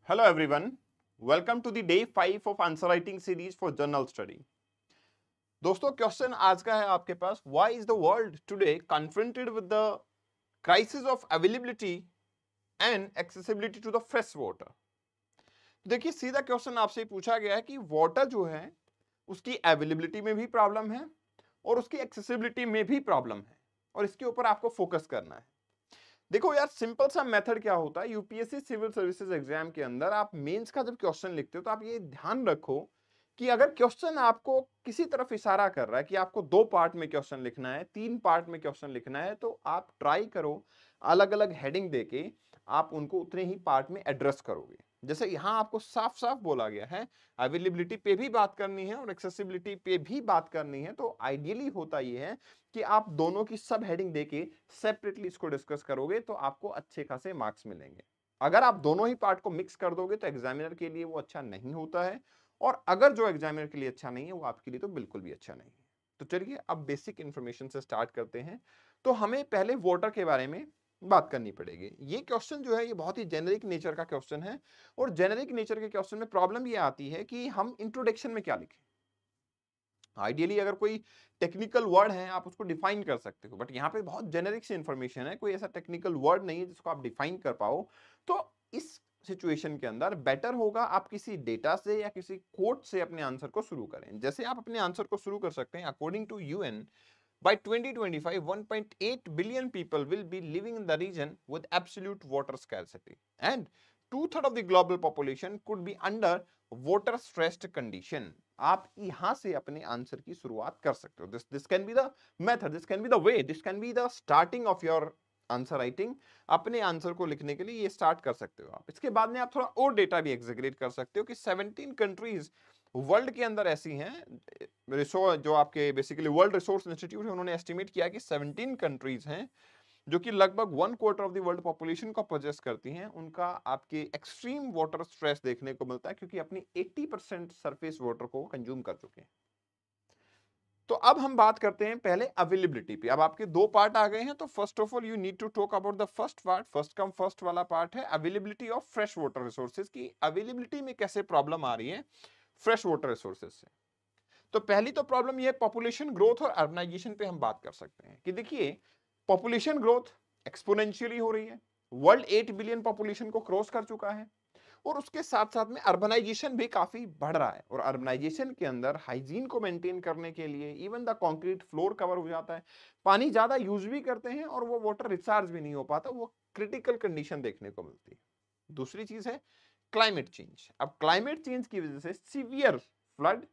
Hello everyone, welcome to the day 5 of answer writing series for general study. दोस्तों question आज का है आपके पास, why is the world today confronted with the crisis of availability and accessibility to the fresh water. देखिए सीधा question आपसे पूछा गया है कि वाटर जो है उसकी अवेलेबिलिटी में भी प्रॉब्लम है और उसकी एक्सेसिबिलिटी में भी प्रॉब्लम है और इसके ऊपर आपको फोकस करना है। देखो यार सिंपल सा मेथड क्या होता है, यूपीएससी सिविल सर्विसेज एग्जाम के अंदर आप मेंस का जब क्वेश्चन लिखते हो तो आप ये ध्यान रखो कि अगर क्वेश्चन आपको किसी तरफ इशारा कर रहा है कि आपको 2 पार्ट में क्वेश्चन लिखना है, 3 पार्ट में क्वेश्चन लिखना है, तो आप ट्राई करो अलग अलग हेडिंग देके आप उनको उतने ही पार्ट में एड्रेस करोगे। जैसे यहां आपको साफ साफ बोला गया है अवेलेबिलिटी पे भी बात करनी है और एक्सेसिबिलिटी पे भी बात करनी है, तो आइडियली होता ये है कि आप दोनों की सब हेडिंग देके सेपरेटली इसको डिस्कस करोगे तो आपको अच्छे खासे मार्क्स मिलेंगे। अगर आप दोनों ही पार्ट को मिक्स कर दोगे तो एग्जामिनर के लिए वो अच्छा नहीं होता है, और अगर जो एग्जामिनर के लिए अच्छा नहीं है वो आपके लिए तो बिल्कुल भी अच्छा नहीं है। तो चलिए अब बेसिक इंफॉर्मेशन से स्टार्ट करते हैं। तो हमें पहले वाटर के बारे में बात करनी पड़ेगी। ये क्वेश्चन जो है ये बहुत ही जेनेरिक नेचर का क्वेश्चन है और जेनेरिक नेचर के क्वेश्चन में प्रॉब्लम ये आती है कि हम इंट्रोडक्शन में क्या लिखें। आइडियली अगर कोई टेक्निकल वर्ड है आप उसको डिफाइन कर सकते हो, बट यहाँ पे बहुत जेनेरिक सी इंफॉर्मेशन है, कोई ऐसा टेक्निकल वर्ड नहीं है जिसको आप डिफाइन कर पाओ। तो इस सिचुएशन के अंदर बेटर होगा आप किसी डेटा से या किसी कोट से अपने आंसर को शुरू करें। जैसे आप अपने आंसर को शुरू कर सकते हैं, according to UN by 2025 1.8 billion people will be living in the region with absolute water scarcity and 2/3 of the global population could be under water stressed condition। आप यहां से अपने आंसर की शुरुआत कर सकते हो। This can be the method, this can be the way, this can be the starting of your answer writing. अपने आंसर को लिखने के लिए ये स्टार्ट कर सकते हो आप। इसके बाद में आप थोड़ा और डेटा भी एग्जीक्यूट कर सकते हो कि 17 कंट्रीज वर्ल्ड के अंदर ऐसी हैं, रिसोर्स जो आपके बेसिकली वर्ल्ड रिसोर्स इंस्टीट्यूट है उन्होंने एस्टिमेट किया कि 17 कंट्रीज हैं जो कि लगभग 1/4 ऑफ द वर्ल्ड पॉपुलेशन को पोजेस करती हैं। उनका आपके एक्सट्रीम वाटर स्ट्रेस देखने को मिलता है क्योंकि अपनी 80% सरफेस वाटर को कंज्यूम कर चुके हैं। तो अब हम बात करते हैं पहले अवेलेबिलिटी पे। अब आपके 2 पार्ट आ गए हैं, तो first of all you need to talk about the first part. First come first वाला पार्ट है availability of fresh water resources की अवेलेबिलिटी में कैसे प्रॉब्लम आ रही है फ्रेश वाटर रिसोर्सेज से। तो पहली तो प्रॉब्लम ये पॉपुलेशन ग्रोथ और अर्बनाइजेशन पे हम बात कर सकते हैं कि देखिए पॉपुलेशन ग्रोथ एक्सपोनेंशियली हो रही है। वर्ल्ड 8 बिलियन पॉपुलेशन को क्रॉस कर चुका है और उसके साथ साथ में अर्बनाइजेशन भी काफी बढ़ रहा है, और अर्बनाइजेशन के अंदर हाइजीन को मेंटेन करने के लिए even the concrete floor cover हो जाता है, पानी ज्यादा यूज भी करते हैं और वो वाटर रिचार्ज भी नहीं हो पाता, वो क्रिटिकल कंडीशन देखने को मिलती है। दूसरी चीज है क्लाइमेट चेंज। अब क्लाइमेट चेंज की वजह से सीवियर फ्लड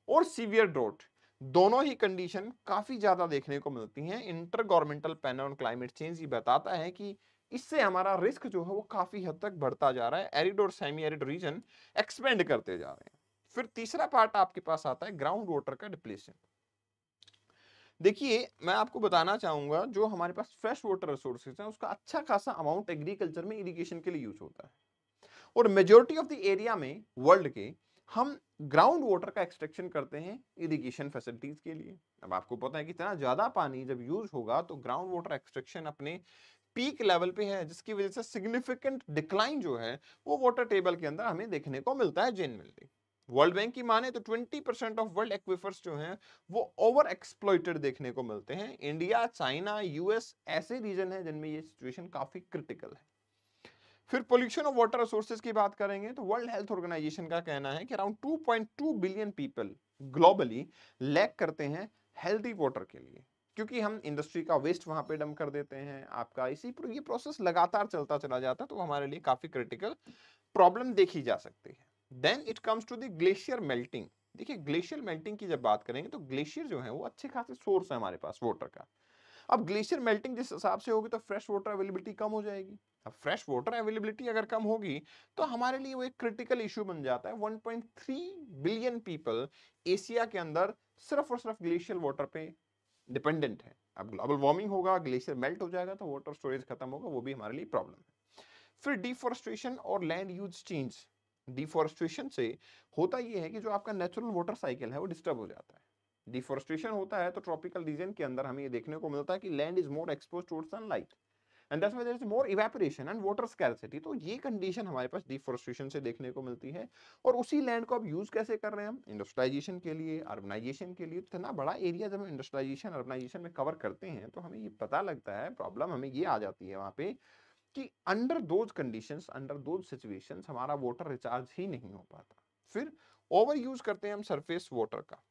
और सीवियर ड्रॉट दोनों ही कंडीशन काफी ज्यादा देखने को मिलती हैं। Inter governmental panel on climate change ये बताता है कि इससे हमारा रिस्क जो है वो काफी हद तक बढ़ता जा रहा है, एरिड और सेमी एरिड रीजन एक्सपेंड करते जा रहे हैं। फिर तीसरा पार्ट आपके पास आता है ग्राउंड वाटर का डिप्लेशन। देखिए मैं आपको बताना चाहूंगा जो हमारे पास फ्रेश वाटर रिसोर्सेज है उसका अच्छा खासा अमाउंट एग्रीकल्चर में इरिगेशन के लिए यूज होता है, और मेजोरिटी ऑफ द एरिया में वर्ल्ड के हम ग्राउंड वाटर का एक्सट्रैक्शन करते हैं इरिगेशन फैसिलिटीज के लिए। अब आपको पता है कि इतना ज्यादा पानी जब यूज होगा तो ग्राउंड वाटर एक्सट्रैक्शन अपने पीक लेवल पे है, जिसकी वजह से सिग्निफिकेंट डिक्लाइन जो है वो वाटर टेबल के अंदर हमें देखने को मिलता है जेन्युइनली। वर्ल्ड बैंक की माने तो 20% ऑफ वर्ल्ड एक्विफर्स जो हैं वो ओवर एक्सप्लॉइटेड देखने को मिलते हैं। इंडिया, चाइना, यूएस ऐसे रीजन है जिनमें ये सिचुएशन काफी क्रिटिकल है। फिर पोल्यूशन ऑफ वाटर रिसोर्सेज की बात करेंगे तो वर्ल्ड हेल्थ ऑर्गेनाइजेशन का कहना है कि around 2.2 billion people globally lack करते हैं हेल्दी वाटर के लिए, क्योंकि हम इंडस्ट्री का वेस्ट वहां पे डंप कर देते हैं। आपका इसी ये प्रोसेस लगातार चलता चला जाता है, तो हमारे लिए काफी क्रिटिकल प्रॉब्लम देखी जा सकती है। Then it comes to the glacier melting. देखिए ग्लेशियर मेल्टिंग की जब बात करेंगे तो ग्लेशियर जो है वो अच्छे खासे सोर्स है हमारे पास वाटर का। अब ग्लेशियर मेल्टिंग जिस हिसाब से होगी तो फ्रेश वाटर अवेलेबिलिटी कम हो जाएगी। अब फ्रेश वाटर अवेलेबिलिटी अगर कम होगी तो हमारे लिए वो एक क्रिटिकल इश्यू बन जाता है। 1.3 बिलियन पीपल एशिया के अंदर सिर्फ और सिर्फ ग्लेशियर वाटर पे डिपेंडेंट है। अब ग्लोबल वार्मिंग होगा, ग्लेशियर मेल्ट हो जाएगा तो वाटर स्टोरेज खत्म होगा, वो भी हमारे लिए प्रॉब्लम है। फिर डिफॉरेस्टेशन और लैंड यूज चेंज। डिफॉरेस्टेशन से होता यह है कि जो आपका नेचुरल वाटर साइकिल है वो डिस्टर्ब हो जाता है। डिफॉरेस्टेशन होता है तो ट्रॉपिकल रीजन के अंदर हमें ये देखने को मिलता है कि land is more expose towards sunlight. And that's why there is more evaporation and water scarcity. तो ये कंडीशन हमारे पास डिफोरेस्टेशन से देखने को मिलती है। और उसी लैंड को अब यूज कैसे कर रहे हैं हम? इंडस्ट्रियलाइजेशन के लिए, अर्बनाइजेशन के लिए। इतना बड़ा एरिया जब हम इंडस्ट्रियलाइजेशन अर्बनाइजेशन में कवर करते हैं तो हमें ये पता लगता है, प्रॉब्लम हमें ये आ जाती है वहां पे कि under those conditions, under those situations हमारा वाटर रिचार्ज ही नहीं हो पाता। फिर ओवर यूज करते हैं हम सरफेस वाटर का।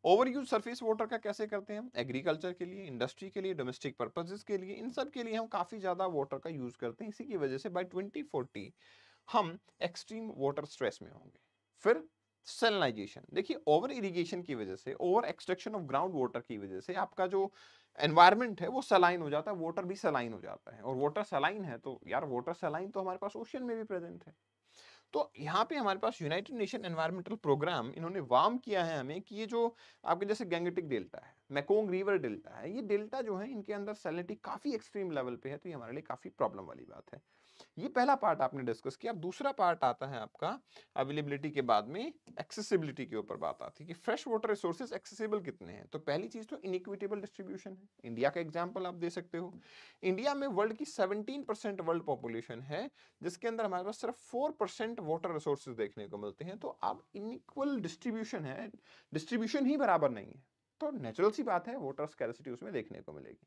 ओवर यूज सरफेस वाटर का कैसे करते हैं हम? एग्रीकल्चर के लिए, इंडस्ट्री के लिए, डोमेस्टिक पर्पसेस के लिए, इन सब के लिए हम काफी ज्यादा वाटर का यूज करते हैं। इसी की वजह से बाय 2040 हम एक्सट्रीम वाटर स्ट्रेस में होंगे। फिर सैलिनाइजेशन, देखिए ओवर इरिगेशन की वजह से, over extraction of ground water की वजह से आपका जो एनवायरमेंट है वो सलाइन हो जाता है, वाटर भी सलाइन हो जाता है। और वाटर सलाइन है तो यार वाटर सलाइन तो हमारे पास ओशियन में भी प्रेजेंट है। तो यहाँ पे हमारे पास यूनाइटेड नेशन एनवायरमेंटल प्रोग्राम इन्होंने वार्म किया है हमें कि ये जो आपके जैसे गैंगेटिक डेल्टा है, मैकोंग रिवर डेल्टा है, ये डेल्टा जो है इनके अंदर सैलिनिटी काफी एक्सट्रीम लेवल पे है। तो ये हमारे लिए काफी प्रॉब्लम वाली बात है। ये पहला पार्ट आपने डिस्कस किया। अब दूसरा पार्ट आता है आपका अवेलेबिलिटी के बाद में एक्सेसिबिलिटी के ऊपर बात आती है कि फ्रेश वाटर रिसोर्सेज एक्सेसिबल कितने हैं। तो पहली चीज तो इनइक्विटेबल डिस्ट्रीब्यूशन है। इंडिया का एग्जांपल आप दे सकते हो। इंडिया में वर्ल्ड की 17% वर्ल्ड पॉपुलेशन है, जिसके अंदर हमारे पास सिर्फ 4% वाटर रिसोर्सेज देखने को मिलते हैं। तो अब इनइक्वल डिस्ट्रीब्यूशन है, डिस्ट्रीब्यूशन ही बराबर नहीं है। तो नेचुरल सी बात है वाटर स्कैर्सिटी उसमें देखने को मिलेगी।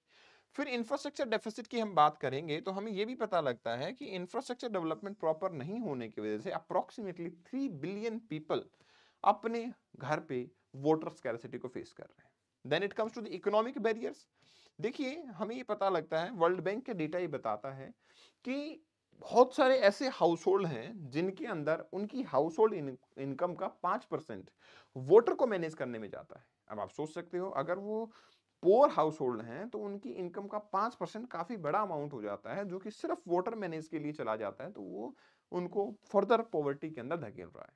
फिर इंफ्रास्ट्रक्चर डेफिसिट की हम बात करेंगे तो हमें यह भी पता लगता है कि इंफ्रास्ट्रक्चर डेवलपमेंट प्रॉपर नहीं होने की वजह से अप्रोक्सीमेटली 3 बिलियन पीपल अपने घर पे वाटर स्कैर्सिटी को फेस कर रहे हैं। Then it comes to the economic barriers. देखिए हमें ये पता लगता है, वर्ल्ड बैंक का डेटा ये बताता है कि बहुत सारे ऐसे हाउस होल्ड हैं जिनके अंदर उनकी हाउस होल्ड इनकम का 5% वाटर को मैनेज करने में जाता है। अब आप सोच सकते हो अगर वो पोअर हाउस होल्ड हैं तो उनकी इनकम का 5% काफी बड़ा अमाउंट हो जाता है, जो कि सिर्फ वाटर मैनेज के लिए चला जाता है। तो वो उनको फर्दर पॉवर्टी के अंदर धकेल रहा है।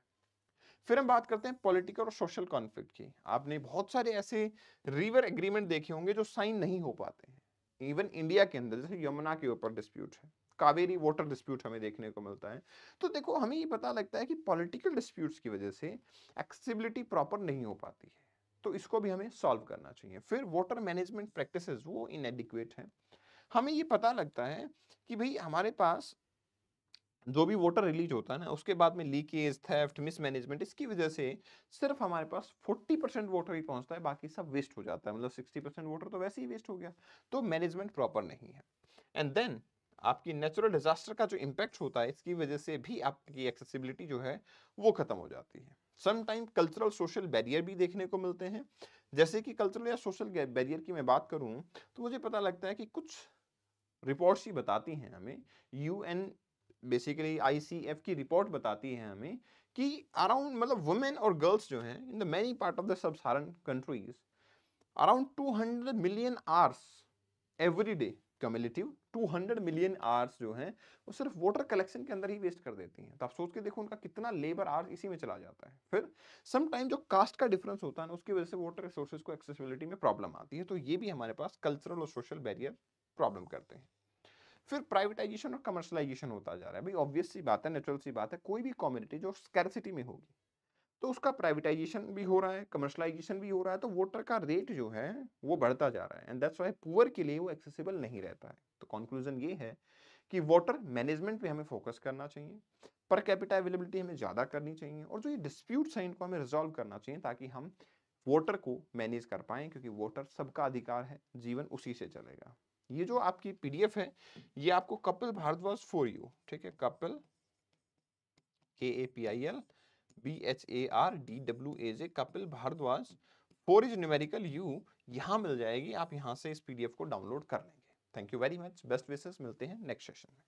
फिर हम बात करते हैं पॉलिटिकल और सोशल कॉन्फ्लिक्ट की। आपने बहुत सारे ऐसे रिवर एग्रीमेंट देखे होंगे जो साइन नहीं हो पाते हैं। इवन इंडिया के अंदर जैसे यमुना के ऊपर डिस्प्यूट है, कावेरी वाटर डिस्प्यूट हमें देखने को मिलता है। तो देखो हमें ये पता लगता है कि पॉलिटिकल डिस्प्यूट्स की वजह से एक्सेसिबिलिटी प्रॉपर नहीं हो पाती है। तो इसको भी हमें सॉल्व करना चाहिए। फिर वाटर मैनेजमेंट प्रैक्टिसेस वो इनएडिक्वेट हैं। हमें ये पता लगता है कि भाई हमारे पास जो भी वाटर रिलीज होता है ना, उसके बाद में लीकेज, थेफ्ट, मिसमैनेजमेंट, इसकी वजह से सिर्फ हमारे पास 40% वाटर ही पहुंचता है, बाकी सब वेस्ट हो जाता है। मतलब 60% वाटर तो वैसे ही वेस्ट हो गया। तो मैनेजमेंट प्रॉपर नहीं है। एंड देन आपकी नेचुरल डिजास्टर का जो इम्पैक्ट होता है, इसकी वजह से भी आपकी एक्सेसिबिलिटी जो है वो खत्म हो जाती है। Some time cultural social barrier भी देखने को मिलते हैं। जैसे कि कल्चरल या सोशल बैरियर की मैं बात करूं तो मुझे पता लगता है कि कुछ रिपोर्ट्स ही बताती हैं हमें, यूएन बेसिकली आईसीएफ की रिपोर्ट बताती है हमें कि अराउंड मतलब वुमेन और गर्ल्स जो हैं in the many part of the sub Saharan countries around 200 million hours every day cumulative 200 million hours जो हैं वो सिर्फ वाटर कलेक्शन के अंदर ही वेस्ट कर देती हैं। तो आप सोच के देखो उनका कितना लेबर आवर्स इसी में चला जाता है। फिर सम टाइम जो कास्ट का डिफरेंस होता है ना, उसकी वजह से वाटर रिसोर्सेज को एक्सेसिबिलिटी में प्रॉब्लम आती है। तो ये भी हमारे पास कल्चरल और सोशल बैरियर प्रॉब्लम करते हैं। फिर प्राइवेटाइजेशन और कमर्शलाइजेशन होता जा रहा है। भाई ऑब्वियस सी बात है, नेचुरल सी बात है, कोई भी कम्युनिटी जो स्कैर्सिटी में होगी तो उसका प्राइवेटाइजेशन भी हो रहा है, कमर्शलाइजेशन भी हो रहा है। तो वाटर का रेट जो है वो बढ़ता जा रहा है एंड दैट्स व्हाई पुअर के लिए वो एक्सेसिबल नहीं रहता है। तो कंक्लूजन ये है कि वाटर मैनेजमेंट पे हमें फोकस करना चाहिए, पर कैपिटा अवेलेबिलिटी हमें ज़्यादा करनी चाहिए, और जो ये डिस्प्यूट्स हैं इनको हमें रिजॉल्व करना चाहिए ताकि हम वाटर को मैनेज कर पाएं, क्योंकि वाटर सबका अधिकार है, जीवन उसी से चलेगा। ये जो आपकी पीडीएफ है ये आपको कपिल भारद्वाज फॉर यू, ठीक है, Kapil KAPIL BHARDWAJ Kapil Bhardwaj for is numerical you यहाँ मिल जाएगी। आप यहाँ से इस पीडीएफ को डाउनलोड कर लेंगे। Thank you very much, best wishes, मिलते हैं नेक्स्ट सेशन में।